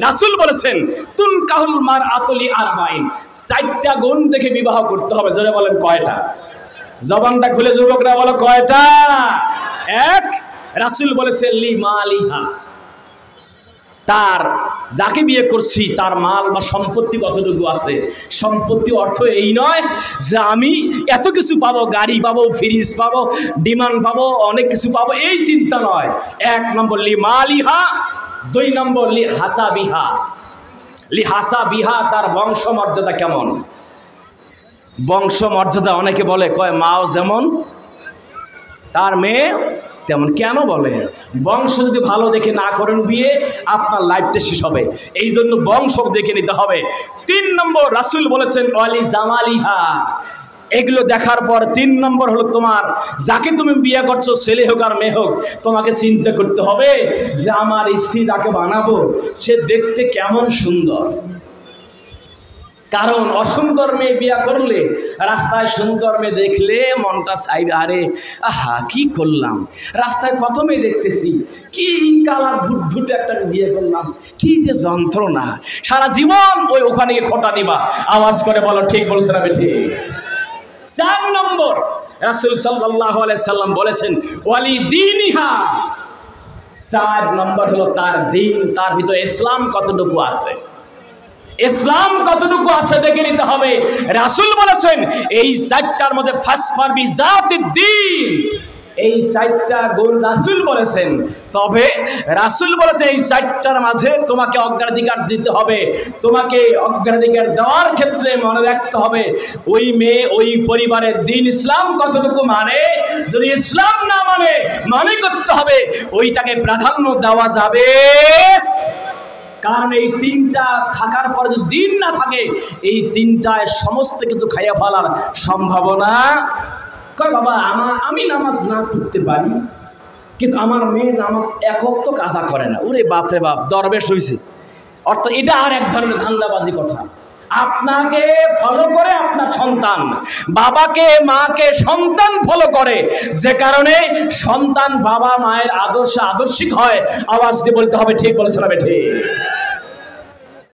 রাসূল বলেছেন তুনকাহুল মারআতু লিআরবাইন, 4টা গুণ দেখে বিবাহ করতে হবে। জোরে বলেন কয়টা? জবানটা খুলে যুবকরা বলো কয়টা? এক, রাসূল বলেছেন লিমালিহা, তার যাকে বিয়ে করছি তার মাল বা সম্পত্তি কতটুকু আছে। সম্পত্তি অর্থ এই নয় যে আমি এত কিছু পাবো, গাড়ি পাবো, ফ্রিজ পাবো, ডিমান্ড পাবো, অনেক কিছু পাবো, এই চিন্তা নয়। 1 নম্বর লিমালিহা, 2 নম্বর লিহাসাবিহা। লিহাসাবিহা, তার বংশমর্যাদা কেমন। বংশমর্যাদা অনেকে বলে কয় মাও যেমন তার মেয়ে তেমন। কেন বলে? বংশ যদি ভালো দেখে না করেন বিয়ে, আপনার লাইফটা শেষ হবে। এই জন্য বংশ দেখে নিতে হবে। 3 নম্বর রাসূল বলেছেন ওয়ালি জামালিহা, এগুলো দেখার পর 3 নম্বর হলো তোমার যাকে তুমি বিয়ে করছো, ছেলে হোক আর মেয়ে হোক, তোমাকে চিন্তা করতে হবে যে আমার স্ত্রী যাকে বানাবো সে দেখতে কেমন সুন্দর। কারণ অসুন্দর মেয়ে বিয়ে করলে, রাস্তায় সুন্দর মেয়ে দেখলে মনটা চাইবে আরে আহা কি করলাম, রাস্তায় কত মেয়ে দেখতেছি, কি কালা ভুটভুটে একটা বিয়ে করলাম, কি যে যন্ত্রণা, সারা জীবন ওখানে গিয়ে খোঁটা দিবা। আওয়াজ করে বলো ঠিক বলছে না বেঠি? 4 নম্বর রাসূল সাল্লাল্লাহু আলাইহি সাল্লাম বলেছেন ওয়ালি দীনিহা, 4 নম্বর হলো তার দিন, তার ভিতরে ইসলাম কতটুকু আছে। ইসলাম কতটুকু আছে দেখে নিতে হবে। রাসূল বলেছেন এই 4টার মধ্যে ফাসফার বিজাতিদ্দীন, এই 4টা গুণ রাসূল বলেছেন। তবে রাসূল বলেছেন এই 4টার মাঝে তোমাকে অগ্রাধিকার দিতে হবে। তোমাকে অগ্রাধিকার দেওয়ার ক্ষেত্রে মনে রাখতে হবে ওই মেয়ে ওই পরিবারের দিন ইসলাম কতটুকু মানে। যদি ইসলাম না মানে, মনে করতে হবে ওইটাকে প্রাধান্য দেওয়া যাবে। কারণ এই 3টা থাকার পরে যদি দিন না থাকে, এই 3টায় সমস্ত কিছু খাইয়া ফেলার সম্ভাবনা। কয় বাবা আমি নামাজ না পড়তে পারি, কিন্তু আমার মেয়ে নামাজ এক ওয়াক্ত কাজা করে না। ওরে বাপরে বাপ, দরবেশ হইছে। অর্থাৎ এটা আর এক ধরনের ধান্দাবাজি কথা। আপনাকে ফলো করে আপনার সন্তান, বাবাকে মাকে সন্তান ফলো করে, যে কারণে সন্তান বাবা মায়ের আদর্শে আদর্শিক হয়। আওয়াজ দিয়ে বলতে হবে ঠিক বলেছে না বেঠি?